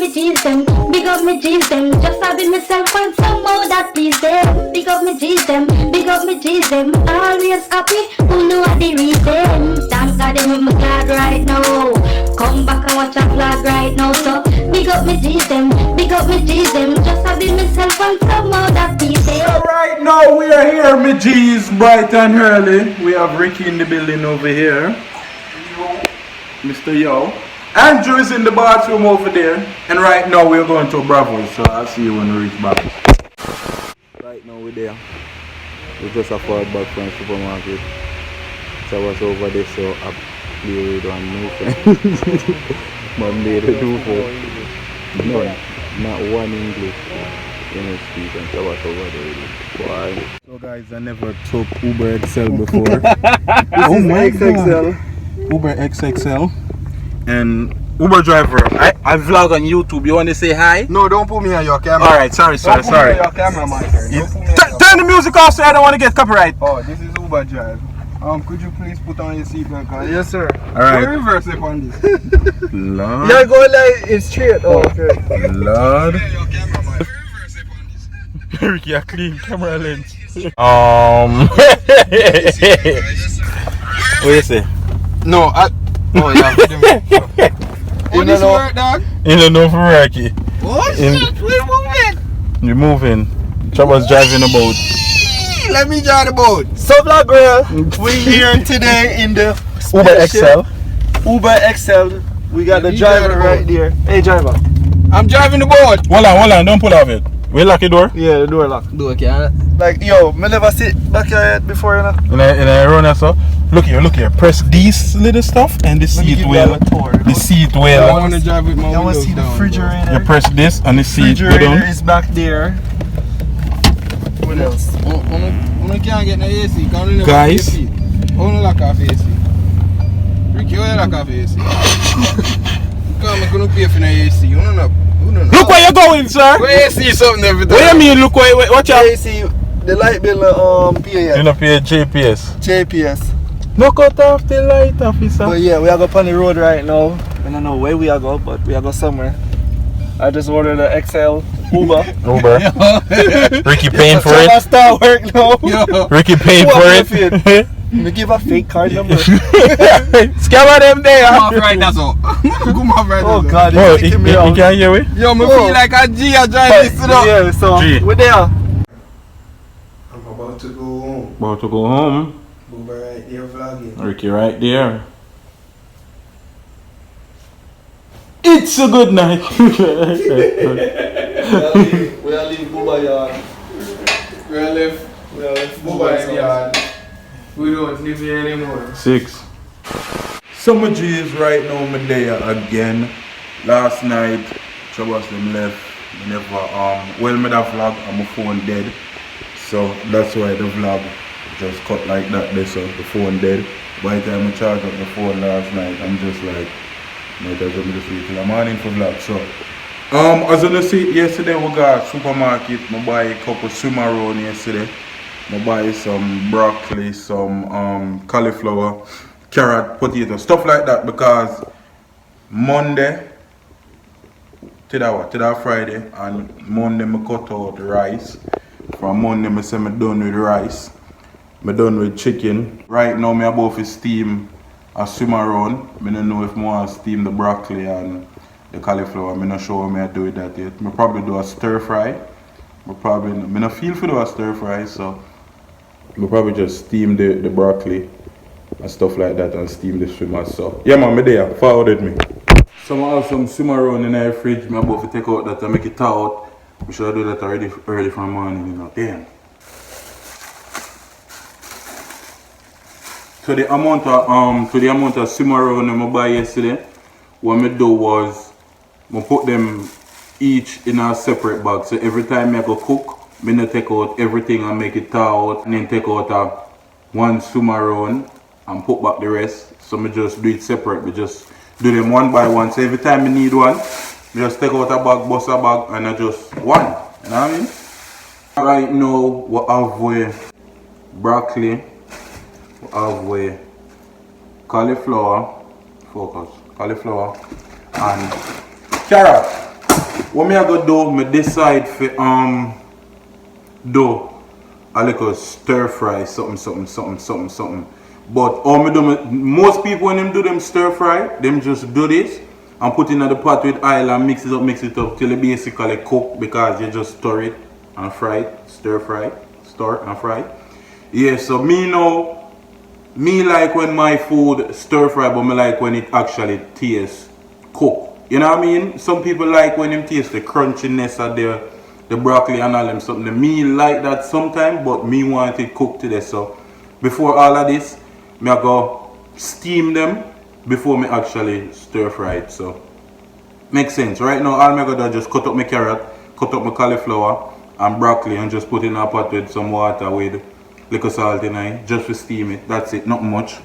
me G's them, big up me G's them. Just having myself and some more that please them. Big up me G's them, big up me G's them. Always happy, who know what the reason. Thank God I'm with my glad right now. Come back and watch a vlog right now. So big up me G's them, big up me G's them. Just having myself and some more that please them. So right now we are here, me G's, bright and early. We have Ricky in the building over here. Mr. Yo. Andrew is in the bathroom over there. And right now we're going to Bravo's, so I'll see you when we reach back. Right now we're there. We just a forward back from the supermarket. So I was over there, so I play with one new friend. My made a do for no, not one English. Speak and so I was over there. Why? So guys, I never took Uber XL before. Oh my XXL. Uber XXL. And Uber driver, I vlog on YouTube. You want to say hi? No, don't put me on your camera. Alright, sorry. Don't put me on your camera, my friend. Turn the music off so I don't want to get copyright. Oh, this is Uber drive. Could you please put on your seatbelt? Yes, sir. Alright. Go reverse it on this. Lord. Yeah, go like it's straight. Oh, okay. Lord. Ricky, a clean camera lens. What you say? No, oh yeah. You don't know, dog? You don't know for Ricky. What? We're moving. You're moving. Troubles driving a boat. Let me drive the boat. So, vlog girl, we here today in the Uber XL. Uber XL. We got the driver right there. Hey, driver. I'm driving the boat. Hold on, don't pull off it. We lock the door? Yeah, the door locked. Door can't. Like, yo, me never sit back here before, you know. In a run so. Look here. Press these little stuff and the seat wheel. The seat wheel. I want to drive with my windows down. I want to see the refrigerator. You press this and the seat go down. Refrigerator is back there. What else? I can't get no AC. Guys. I want to lock off AC. Ricky, why you lock off AC? I couldn't pay for no AC. You don't know. Look where you're going, sir. Where AC something every time. What do you mean? Look where? Watch out. AC, the light bill. PAS. You don't pay JPS. JPS. No cut off the light, officer. But yeah, we are going on the road right now. I don't know where we are going, but we are going somewhere. I just ordered the XL Uber. Ricky paying for it. Start work now. Ricky paying for it. Me give a fake card number. Scammer them there. Come off right, that's all. Come off right. Oh God, oh, you can't hear me? Yo, me feel like a G. I drive this up. Yeah, so we're there. I'm about to go home. About to go home. Uber right there vlogging. Ricky right there. It's a good night. We are leaving Uber yard. We are left Uber yard. We don't live here anymore. 6. Summer G is right now my day again. Last night, Troubles them left. I never well made a vlog and my phone dead. So that's why the vlog just cut like that there, so the phone dead. By the time I charged up the phone last night, I'm just like, might as well just wait till the morning for vlog. So as you see, yesterday we got supermarket. I buy a couple swimmer roll yesterday. I buy some broccoli, some cauliflower, carrot, potato, stuff like that, because Monday, today Friday, and Monday I cut out rice. From Monday I say I'm done with rice. I'm done with chicken. Right now I'm about to steam a swim around. I don't know if I want to steam the broccoli and the cauliflower. I'm not sure how I do that yet. I probably do a stir fry. I don't feel for do a stir fry, so I'll probably just steam the broccoli and stuff like that and steam the swimmer. So yeah man, I'm there, forwarded me. So I have some swimmer around in the fridge. I'm about to take out that and make it out. We should do that already early from morning, you know. Damn. So the amount of swimmer around I buy yesterday, what I do was I put them each in a separate bag. So every time I go cook, I take out everything and make it out, and then take out one swimmer round and put back the rest. So I just do it separate. We just do them one by one. So every time I need one, I just take out a bag, bust a bag, and I just one. You know what I mean? Right now we have with broccoli, we have with cauliflower, focus, cauliflower and carrot. what me I go do, me decide for do a little stir fry, something. But most people when them do them stir fry, them just do this and put it in the pot with oil and mix it up till it basically cook, because you just stir it and fry it, stir and fry. Yeah, so me like when my food stir fry, but me like when it actually tastes cooked. You know what I mean? Some people like when them taste the crunchiness of the broccoli and all them something. Me like that sometimes, but me want it cooked today. So before all of this, me I go steam them before me actually stir fry it. So makes sense. Right now all me gotta do is just cut up my carrot, cut up my cauliflower and broccoli and just put it in a pot with some water with little salt in it, just to steam it. That's it, not much.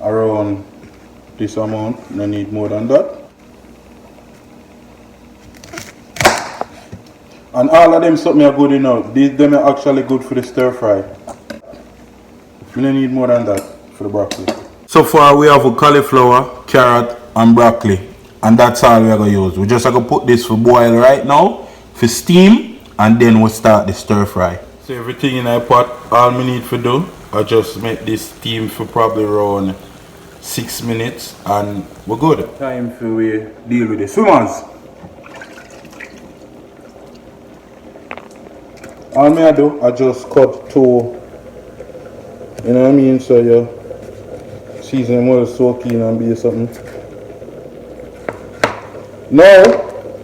Around this amount, no need more than that. And all of them something are good enough. These them are actually good for the stir fry. We don't need more than that for the broccoli. So far we have a cauliflower, carrot and broccoli. And that's all we are going to use. We just have to put this for boil right now, for steam, and then we'll start the stir fry. So everything in our pot, all we need to do, I just make this steam for probably around 6 minutes and we're good. Time for we deal with the swimmers. All me I do, I just cut 2, you know what I mean, so you season them well soak in and be something. Now,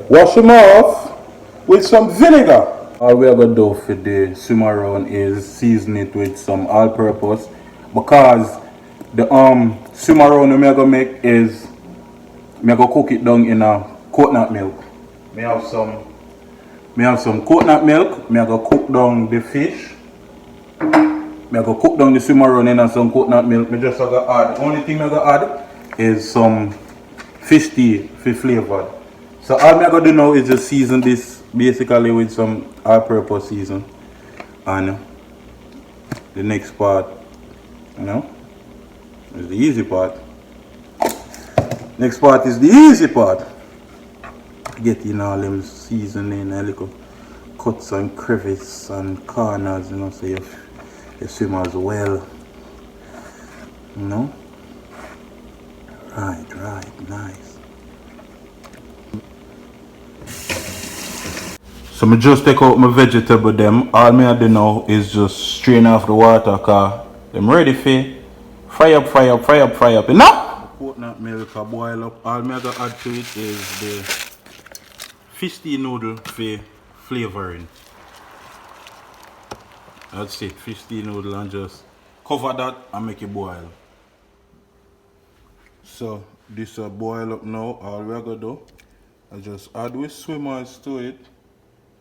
wash them off with some vinegar. All we are going to do for the swimmer is season it with some all-purpose, because the swimmer I'm going to make is, I'm going to cook it down in a coconut milk. I have some coconut milk. I'm going to cook down the fish. I'm going to cook down the swimmer in some coconut milk. I'm just going to add, the only thing I'm going to add is some fish tea for flavor. So all I'm going to do now is just season this basically with some all-purpose season. And the next part, you know, is the easy part. Next part is the easy part. Get in all them seasoning, a little cuts and crevices and corners, you know, so you swim as well. You know? Right, nice. So I just take out my vegetable them. All I do now is just strain off the water, cause I'm ready for fry up, you know? Coconut milk boil up. All I gotta add to it is the fish tea noodle for flavoring. That's it, fish tea noodle, and just cover that and make it boil. So this will boil up now. All we're gonna do, I just add with swimmers to it,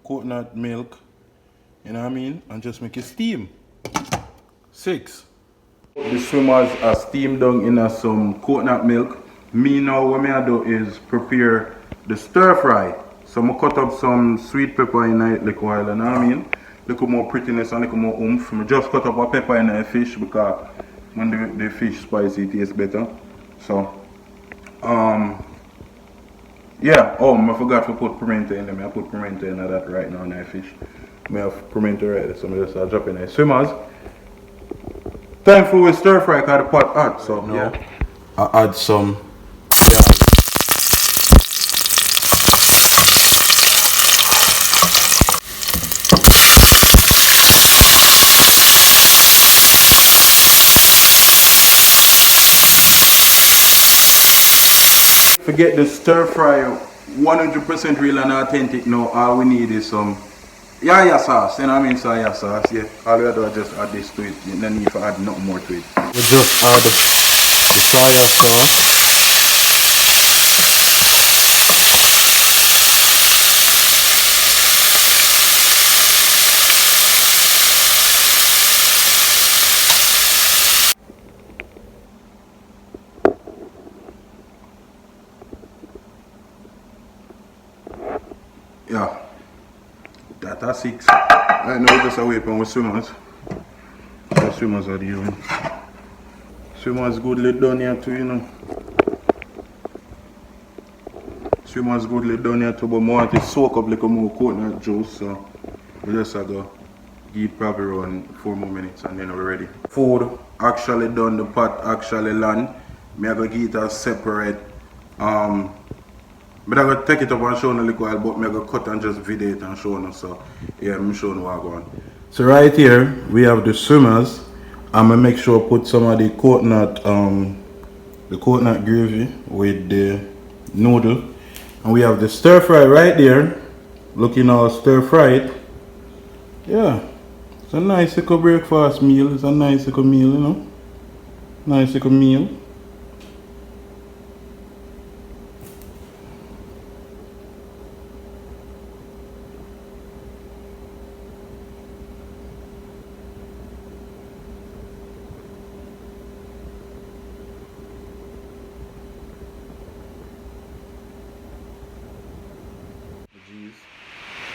coconut milk, you know what I mean, and just make it steam. 6. The swimmers are steamed down in some coconut milk. Me now, what I do is prepare the stir fry. So I cut up some sweet pepper in it, like while, you know what I mean? Little more prettiness and little more oomph. I just cut up a pepper in the fish because when the fish spicy, it tastes better. So, yeah. Oh, I forgot to put pimento in them. I put pimento in that right now in the fish. I have pimento right there, so I just drop in the swimmers. Time for we stir fry because the pot hot. So now yeah, I add some. Forget the stir fry 100% real and authentic now. All we need is some yaya sauce, you know what I mean? Soya sauce, yeah. All we do is just add this to it. You don't need to add nothing more to it. We just add the soya sauce. Yeah. That's 6. Right now we just away from with swimmers. The swimmers are doing. Swimmers goodly done here too, you know. Swimmers goodly done here too, but more want to soak up like a more coconut juice, so we just go give probably around 4 more minutes and then we're ready. Food actually done, the pot actually land. Me I go give it a separate but I go take it up and show you a little while, but I go cut and just video it and show you. So yeah, I'm showing what I go on. So right here we have the swimmers. I'm gonna make sure I put some of the coconut gravy with the noodle, and we have the stir fry right there. Looking all stir fried. Yeah, it's a nice little breakfast meal. It's a nice little meal, you know. Nice little meal.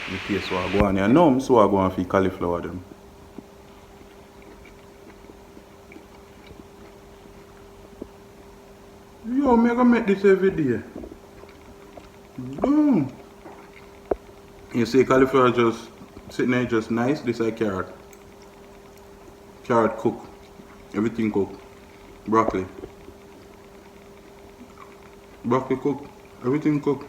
The taste what I go on here. No, I'm so I go on for cauliflower them. Yo, I'm gonna make this every day. Boom. You see cauliflower just sitting there just nice. This is carrot. Carrot cook. Everything cook. Broccoli. Broccoli cook. Everything cook.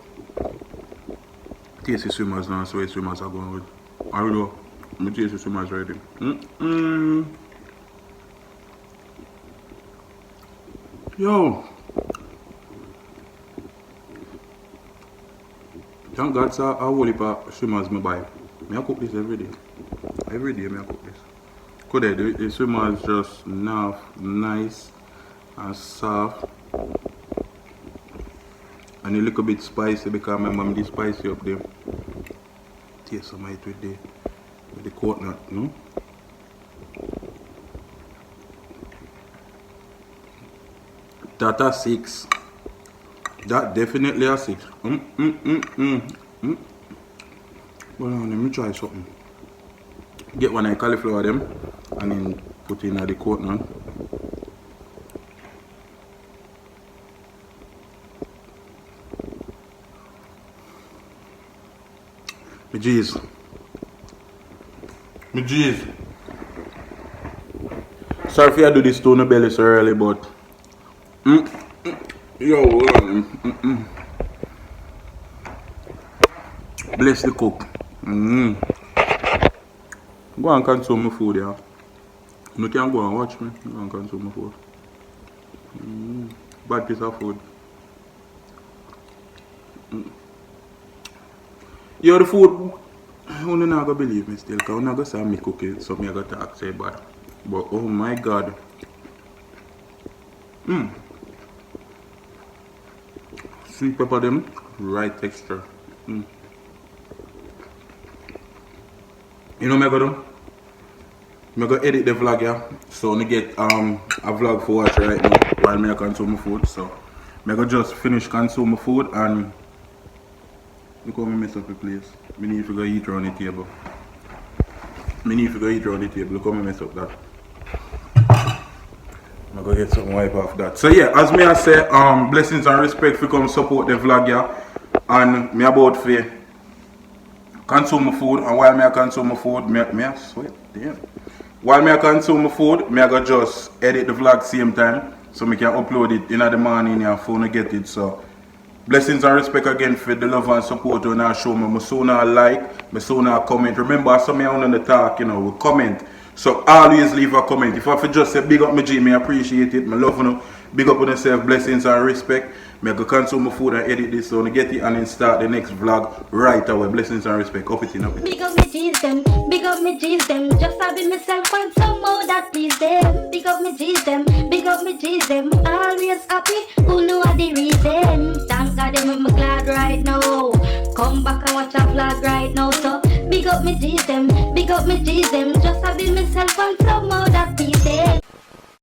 Tasty swimmers now, so swimmers are going with. I don't know. I'm tasty swimmers ready. Yo. Thank God, sir, I will heap of swimmers I buy. I cook this every day. Every day I cook this. Could the swimmers just nice and soft. And a little bit spicy because my mom did spicy up there. Taste some of it with the coconut, no? That a 6. That definitely a 6. Well, let me try something. Get one of the cauliflower them and then put in the coconut. Me jeez. Sorry if I do this to no belly so early, but yo, hold on. Bless the cook. Go and consume my food, yeah. You can go and watch me. Go and consume my food. Bad piece of food. Yo, the food, you're not going to believe me still, because you're not going to say me cook it, so I'm going to talk say bad. But oh my God. Sweet pepper them, right texture. You know what I'm going to do? I'm going to edit the vlog, yeah. So I'm going to get a vlog for watch right now while I consume my food. So I'm going to just finish consume my food and look how I mess up the place. I need to go eat around the table. Look how I mess up that. I'm gonna get some wipe off that. So yeah, as me I say, blessings and respect for come support the vlog, yeah. And me about for consume my food, and while I consume my food, me I sweat, damn. While I consume my food, I go just edit the vlog same time, so I can upload it in the morning and phone get it. So blessings and respect again for the love and support when I show me. I sooner like, I sooner comment. Remember, some of you on the talk, you know, we comment. So always leave a comment. If I for just say big up my G, I appreciate it. I love you. Big up on yourself, blessings and respect. I go consume my food and edit this so I get it and then start the next vlog right away. Blessings and respect. Up it in up it. Big up me G's them, big up me G's them. Just having myself find some more that please them. Big up me G's them, big up me G's them. Always happy, who know the reason. Thank God them, I'm glad right now. Come back and watch a vlog right now. So big up me G's them, big up me G's them. Just having myself find some more that please them.